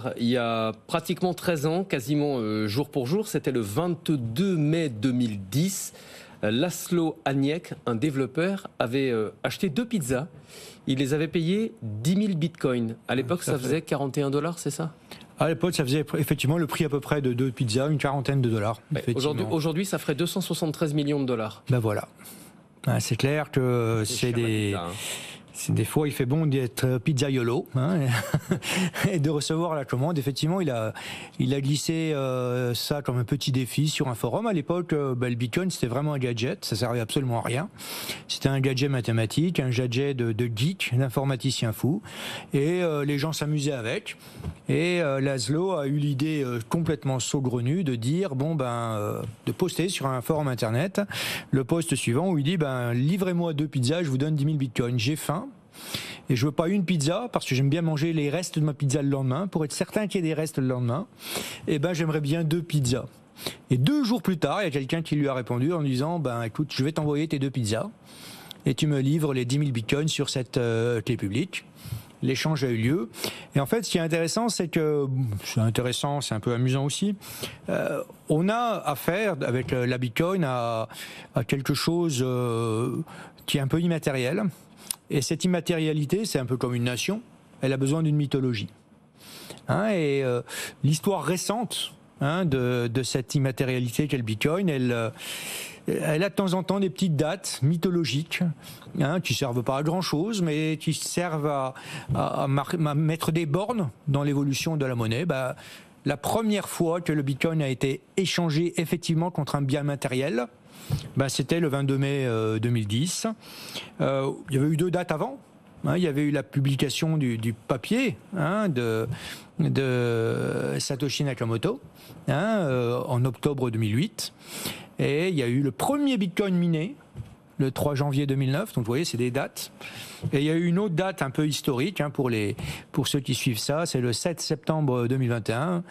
histoire. Il y a pratiquement 13 ans, quasiment jour pour jour, c'était le 22 mai 2010. Laszlo Aniek, un développeur, avait acheté 2 pizzas. Il les avait payées 10 000 bitcoins. À l'époque, ça faisait 41 $, c'est ça ? À l'époque, ça faisait effectivement le prix à peu près de 2 pizzas, une quarantaine de dollars. Ouais, aujourd'hui, ça ferait 273 millions de dollars. Ben voilà. C'est clair que c'est des... Pizza, hein. Des fois, il fait bon d'être pizzaiolo, hein, et de recevoir la commande. Effectivement, il a glissé ça comme un petit défi sur un forum. À l'époque, le Bitcoin, c'était vraiment un gadget. Ça servait absolument à rien. C'était un gadget mathématique, un gadget de geek, d'informaticien fou. Et les gens s'amusaient avec. Et Laszlo a eu l'idée complètement saugrenue de dire, de poster sur un forum internet le post suivant où il dit, livrez-moi 2 pizzas, je vous donne 10 000 bitcoins. J'ai faim. Et je veux pas une pizza parce que j'aime bien manger les restes de ma pizza le lendemain. Pour être certain qu'il y ait des restes le lendemain, j'aimerais bien 2 pizzas. Et 2 jours plus tard, il y a quelqu'un qui lui a répondu en disant écoute, je vais t'envoyer tes 2 pizzas et tu me livres les 10 000 bitcoins sur cette clé publique. L'échange a eu lieu. Et en fait, ce qui est intéressant, c'est un peu amusant aussi. On a affaire avec la Bitcoin à quelque chose qui est un peu immatériel. Et cette immatérialité, c'est un peu comme une nation, elle a besoin d'une mythologie. L'histoire récente de cette immatérialité qu'est le Bitcoin, elle a de temps en temps des petites dates mythologiques qui ne servent pas à grand-chose, mais qui servent à mettre des bornes dans l'évolution de la monnaie. La première fois que le Bitcoin a été échangé effectivement contre un bien matériel, c'était le 22 mai 2010. Il y avait eu 2 dates avant. Il y avait eu la publication du papier de Satoshi Nakamoto en octobre 2008. Et il y a eu le premier Bitcoin miné le 3 janvier 2009. Donc vous voyez, c'est des dates. Et il y a eu une autre date un peu historique pour ceux qui suivent ça. C'est le 7 septembre 2021.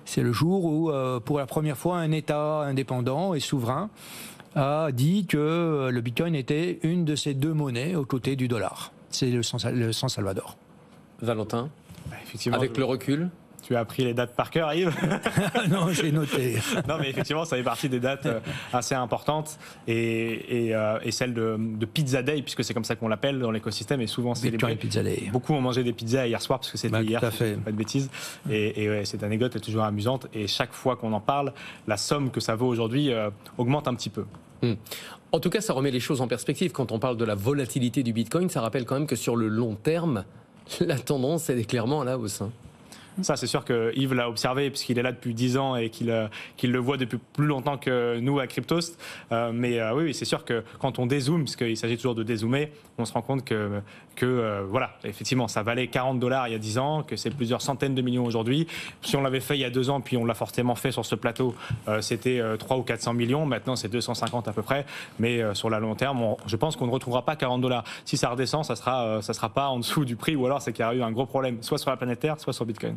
C'est le jour où, pour la première fois, un État indépendant et souverain a dit que le Bitcoin était une de ces 2 monnaies aux côtés du dollar. C'est le San Salvador. Valentin, effectivement, avec le recul, tu as appris les dates par cœur, Yves? Non, j'ai noté. Non, mais effectivement, ça fait partie des dates assez importantes et celle de Pizza Day, puisque c'est comme ça qu'on l'appelle dans l'écosystème, et souvent célébré. Pizza Day. Beaucoup ont mangé des pizzas hier soir, parce que c'était hier, tout à fait. pas de bêtises. Et cette anecdote est toujours amusante, et chaque fois qu'on en parle, la somme que ça vaut aujourd'hui augmente un petit peu. En tout cas, ça remet les choses en perspective. Quand on parle de la volatilité du Bitcoin, ça rappelle quand même que sur le long terme, la tendance, elle est clairement à la hausse. Ça, c'est sûr que Yves l'a observé puisqu'il est là depuis 10 ans et qu'il le voit depuis plus longtemps que nous à Cryptost. Oui, c'est sûr que quand on dézoome, puisqu'il s'agit toujours de dézoomer, on se rend compte que effectivement, ça valait 40 $ il y a 10 ans, que c'est plusieurs centaines de millions aujourd'hui. Si on l'avait fait il y a 2 ans, puis on l'a forcément fait sur ce plateau, c'était 300 ou 400 millions. Maintenant, c'est 250 à peu près. Mais sur la long terme, je pense qu'on ne retrouvera pas 40 $. Si ça redescend, ça sera pas en dessous du prix, ou alors c'est qu'il y a eu un gros problème, soit sur la planète Terre, soit sur Bitcoin.